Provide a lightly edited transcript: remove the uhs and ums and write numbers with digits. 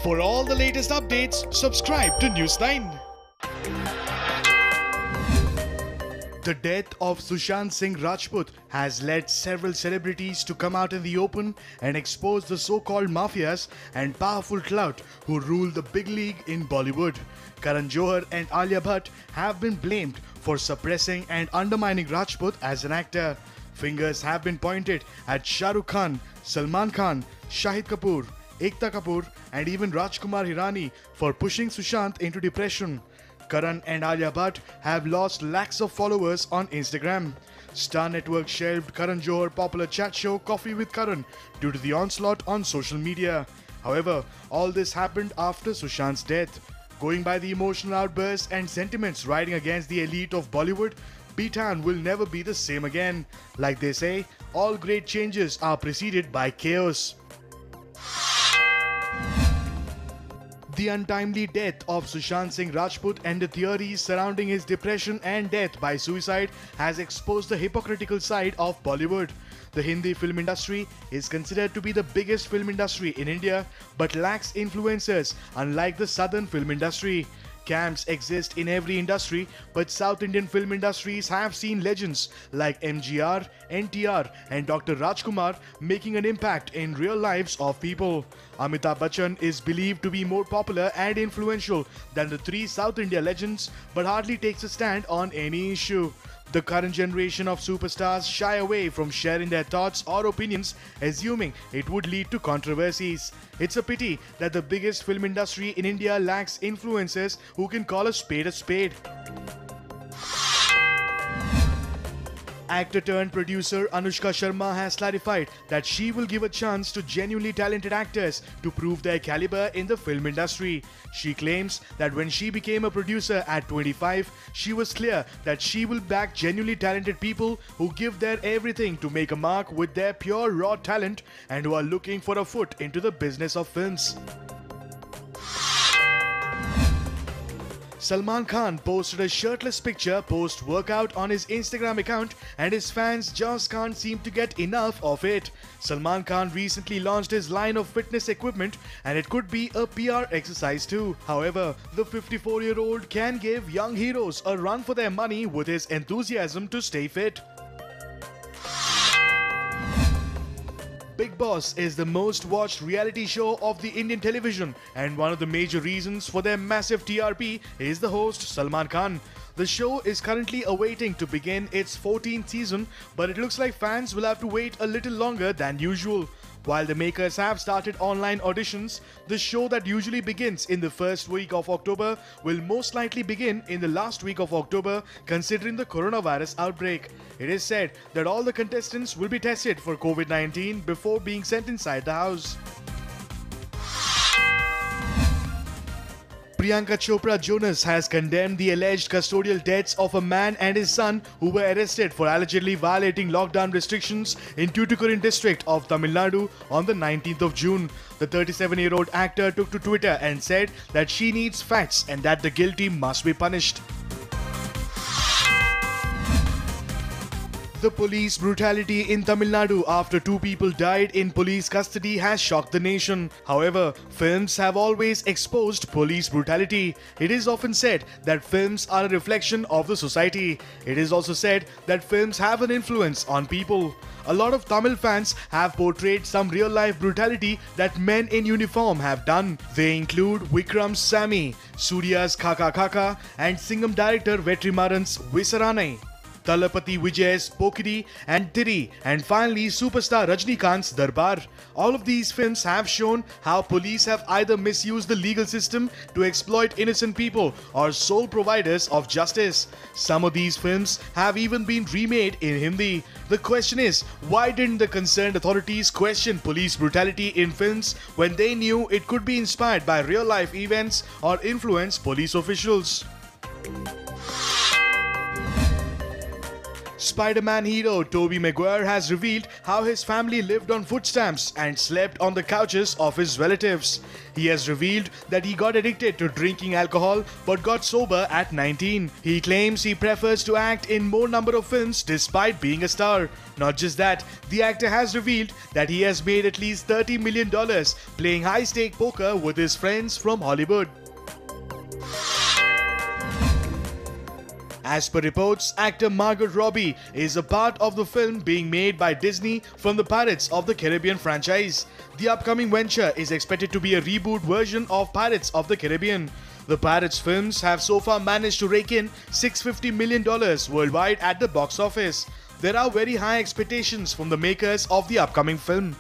For all the latest updates, subscribe to News9. The death of Sushant Singh Rajput has led several celebrities to come out in the open and expose the so-called mafias and powerful clout who rule the big league in Bollywood. Karan Johar and Alia Bhatt have been blamed for suppressing and undermining Rajput as an actor. Fingers have been pointed at Shah Rukh Khan, Salman Khan, Shahid Kapoor, Ekta Kapoor and even Rajkumar Hirani for pushing Sushant into depression. Karan and Alia Bhatt have lost lakhs of followers on Instagram. Star Network shelved Karan Johar's popular chat show Coffee with Karan due to the onslaught on social media. However, all this happened after Sushant's death. Going by the emotional outbursts and sentiments riding against the elite of Bollywood, B-Town will never be the same again. Like they say, all great changes are preceded by chaos. The untimely death of Sushant Singh Rajput and the theories surrounding his depression and death by suicide has exposed the hypocritical side of Bollywood. The Hindi film industry is considered to be the biggest film industry in India but lacks influencers, unlike the southern film industry. Camps exist in every industry, but South Indian film industries have seen legends like MGR, NTR and Dr. Rajkumar making an impact in real lives of people. Amitabh Bachchan is believed to be more popular and influential than the three South India legends, but hardly takes a stand on any issue. The current generation of superstars shy away from sharing their thoughts or opinions, assuming it would lead to controversies. It's a pity that the biggest film industry in India lacks influencers who can call a spade a spade. Actor-turned-producer Anushka Sharma has clarified that she will give a chance to genuinely talented actors to prove their caliber in the film industry. She claims that when she became a producer at 25, she was clear that she will back genuinely talented people who give their everything to make a mark with their pure raw talent and who are looking for a foot into the business of films. Salman Khan posted a shirtless picture post-workout on his Instagram account and his fans just can't seem to get enough of it. Salman Khan recently launched his line of fitness equipment and it could be a PR exercise too. However, the 54-year-old can give young heroes a run for their money with his enthusiasm to stay fit. Bigg Boss is the most watched reality show of the Indian television, and one of the major reasons for their massive TRP is the host Salman Khan. The show is currently awaiting to begin its 14th season, but it looks like fans will have to wait a little longer than usual. While the makers have started online auditions, the show that usually begins in the first week of October will most likely begin in the last week of October, considering the coronavirus outbreak. It is said that all the contestants will be tested for COVID-19 before being sent inside the house. Priyanka Chopra Jonas has condemned the alleged custodial deaths of a man and his son who were arrested for allegedly violating lockdown restrictions in Tuticorin district of Tamil Nadu on the 19th of June. The 37-year-old actor took to Twitter and said that she needs facts and that the guilty must be punished. The police brutality in Tamil Nadu after two people died in police custody has shocked the nation. However, films have always exposed police brutality. It is often said that films are a reflection of the society. It is also said that films have an influence on people. A lot of Tamil fans have portrayed some real-life brutality that men in uniform have done. They include Vikram's Sammy, Surya's Kaka Kaka and Singham director Vetrimaran's Visaranai, Talapati Vijay's Pokiri and Tiri, and finally superstar Rajnikant's Darbar. All of these films have shown how police have either misused the legal system to exploit innocent people or sole providers of justice. Some of these films have even been remade in Hindi. The question is, why didn't the concerned authorities question police brutality in films when they knew it could be inspired by real-life events or influence police officials? Spider-Man hero Tobey Maguire has revealed how his family lived on food stamps and slept on the couches of his relatives. He has revealed that he got addicted to drinking alcohol but got sober at 19. He claims he prefers to act in more number of films despite being a star. Not just that, the actor has revealed that he has made at least $30 million playing high-stake poker with his friends from Hollywood. As per reports, actor Margot Robbie is a part of the film being made by Disney from the Pirates of the Caribbean franchise. The upcoming venture is expected to be a reboot version of Pirates of the Caribbean. The Pirates films have so far managed to rake in $650 million worldwide at the box office. There are very high expectations from the makers of the upcoming film.